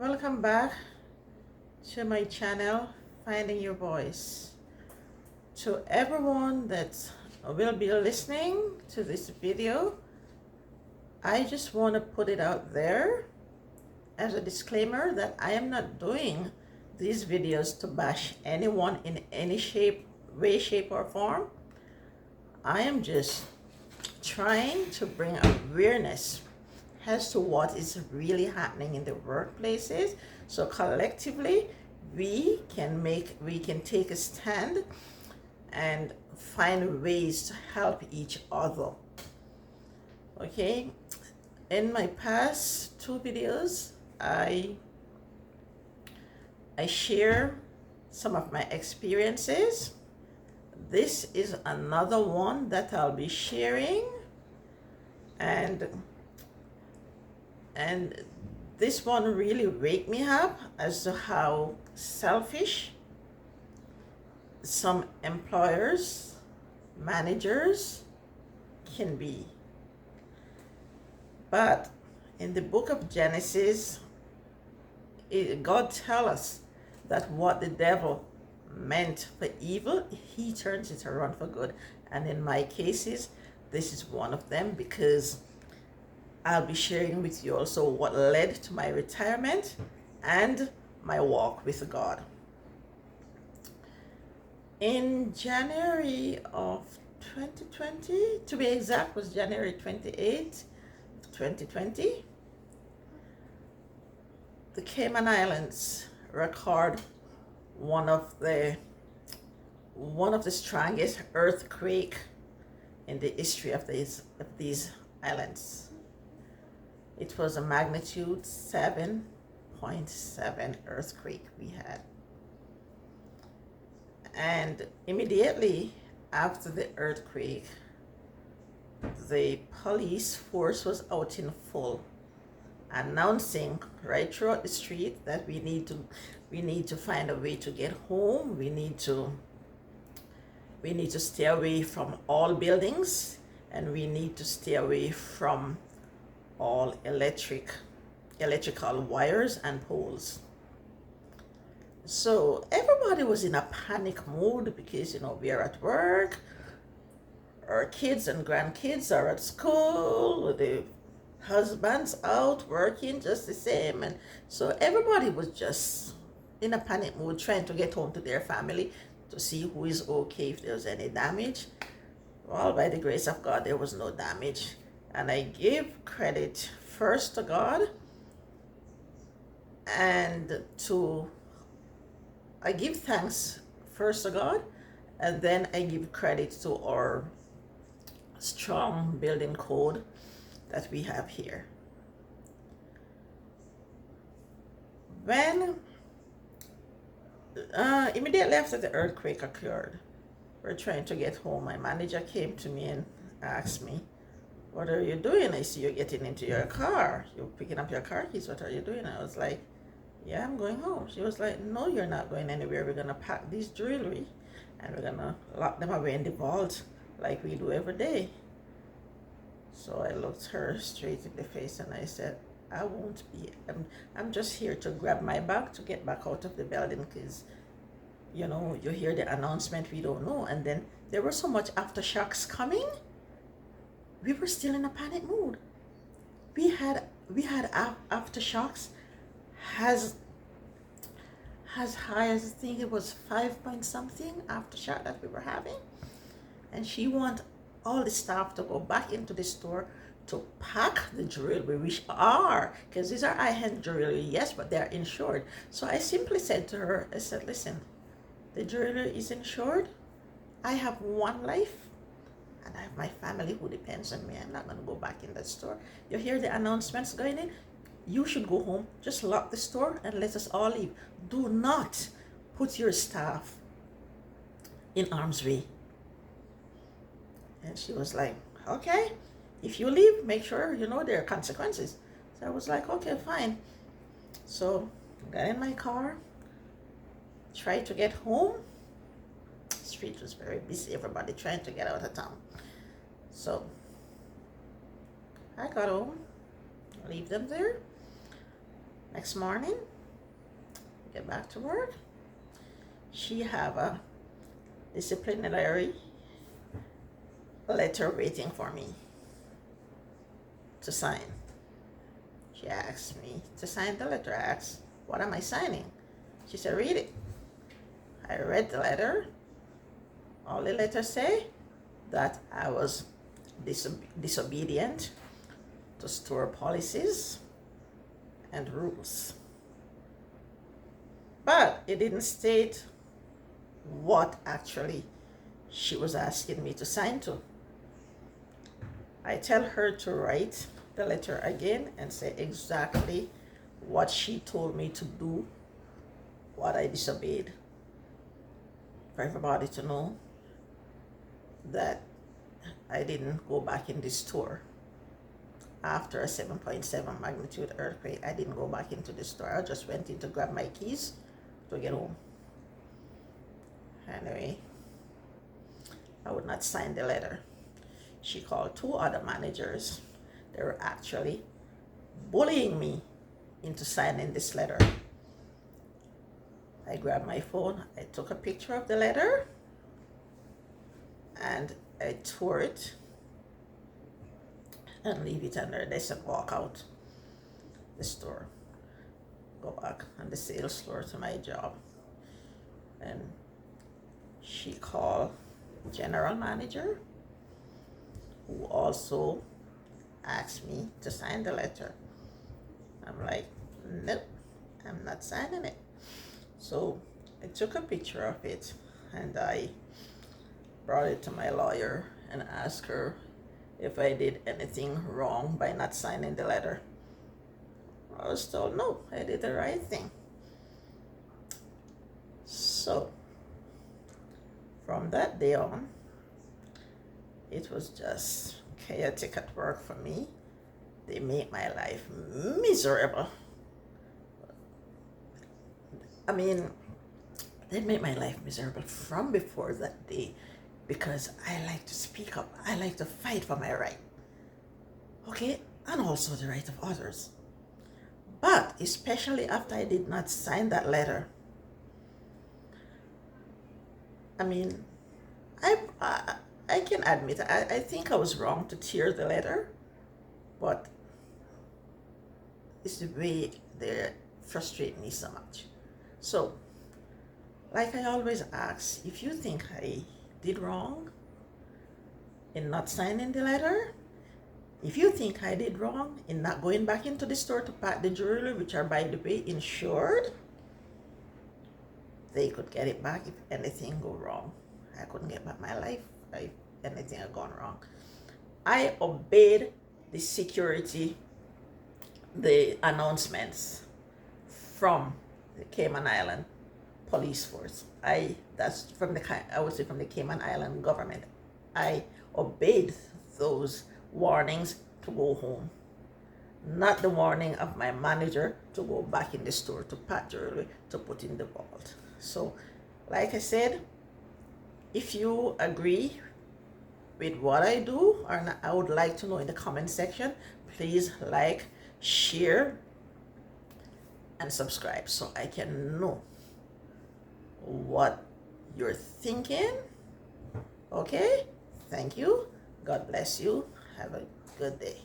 Welcome back to my channel, Finding Your Voice. To everyone that will be listening to this video, I just want to put it out there as a disclaimer that I am not doing these videos to bash anyone in any way, shape, or form. I am just trying to bring awareness as to what is really happening in the workplaces, so collectively we can take a stand and find ways to help each other. Okay, in my past two videos I share some of my experiences. This is another one that I'll be sharing, and this one really wake me up as to how selfish some employers, managers can be. But in the book of Genesis, God tells us that what the devil meant for evil, he turns it around for good. And in my cases, this is one of them, because I'll be sharing with you also what led to my retirement and my walk with God. In January of 2020, to be exact, was January 28th, 2020, the Cayman Islands record one of the strongest earthquake in the history of these islands. It was a magnitude 7.7 earthquake we had. And immediately after the earthquake, the police force was out in full, announcing right throughout the street that we need to find a way to get home. We need to stay away from all buildings, and we need to stay away from all electrical wires and poles. So everybody was in a panic mode because, we are at work, our kids and grandkids are at school, the husbands out working just the same. And so everybody was just in a panic mode, trying to get home to their family to see who is okay, if there was any damage. Well, by the grace of God, there was no damage. And I give credit first to God, and I give thanks first to God, and then I give credit to our strong building code that we have here. When immediately after the earthquake occurred, we're trying to get home. My manager came to me and asked me, "What are you doing? I see you're getting into your car. You're picking up your car keys. What are you doing?" I was like, "Yeah, I'm going home." She was like, "No, you're not going anywhere. We're gonna pack these jewelry and we're gonna lock them away in the vault like we do every day." So I looked her straight in the face and I said, "I won't be. I'm just here to grab my bag to get back out of the building, because you hear the announcement, we don't know." And then there were so much aftershocks coming. We were still in a panic mood. We had aftershocks as high as, I think it was 5 point something aftershock that we were having. And she want all the staff to go back into the store to pack the jewelry, which are, because these are high-end jewelry, yes, but they're insured. So I simply said to her, I said, "Listen, the jewelry is insured. I have one life, and I have my family who depends on me. I'm not going to go back in that store. You hear the announcements going in? You should go home. Just lock the store and let us all leave. Do not put your staff in harm's way." And she was like, "Okay, if you leave, make sure there are consequences." So I was like, "Okay, fine." So I got in my car, tried to get home. The street was very busy, everybody trying to get out of town. So I got home, leave them there. I Next morning, get back to work. She have a disciplinary letter waiting for me to sign. She asked me to sign the letter. I asked, what am I signing? She said, read it. I read the letter. All the letter say that I was disobedient to store policies and rules. But it didn't state what actually she was asking me to sign to. I tell her to write the letter again and say exactly what she told me to do, what I disobeyed, for everybody to know that I didn't go back in this store. After a 7.7 magnitude earthquake, I didn't go back into the store. I just went in to grab my keys to get home. Anyway, I would not sign the letter. She called 2 other managers. They were actually bullying me into signing this letter. I grabbed my phone, I took a picture of the letter, and I tore it and leave it under the desk and walk out the store. Go back on the sales floor to my job. And she called general manager, who also asked me to sign the letter. I'm like, nope, I'm not signing it. So I took a picture of it and I brought it to my lawyer and asked her if I did anything wrong by not signing the letter. I was told, no, I did the right thing. So from that day on, it was just chaotic at work for me. They made my life miserable. I mean, they made my life miserable from before that day, because I like to speak up. I like to fight for my right. Okay? And also the right of others. But especially after I did not sign that letter, I mean, I can admit, I think I was wrong to tear the letter, but it's the way they frustrate me so much. So, like I always ask, if you think I did wrong in not signing the letter, if you think I did wrong in not going back into the store to pack the jewelry, which are, by the way, insured, they could get it back if anything go wrong. I couldn't get back my life if anything had gone wrong. I obeyed the security, the announcements from the Cayman Island police force. I would say from the Cayman Island government. I obeyed those warnings to go home, not the warning of my manager to go back in the store to pack jewelry to put in the vault. So, like I said, if you agree with what I do or not, I would like to know in the comment section. Please like, share, and subscribe so I can know what you're thinking. Okay? Thank you. God bless you. Have a good day.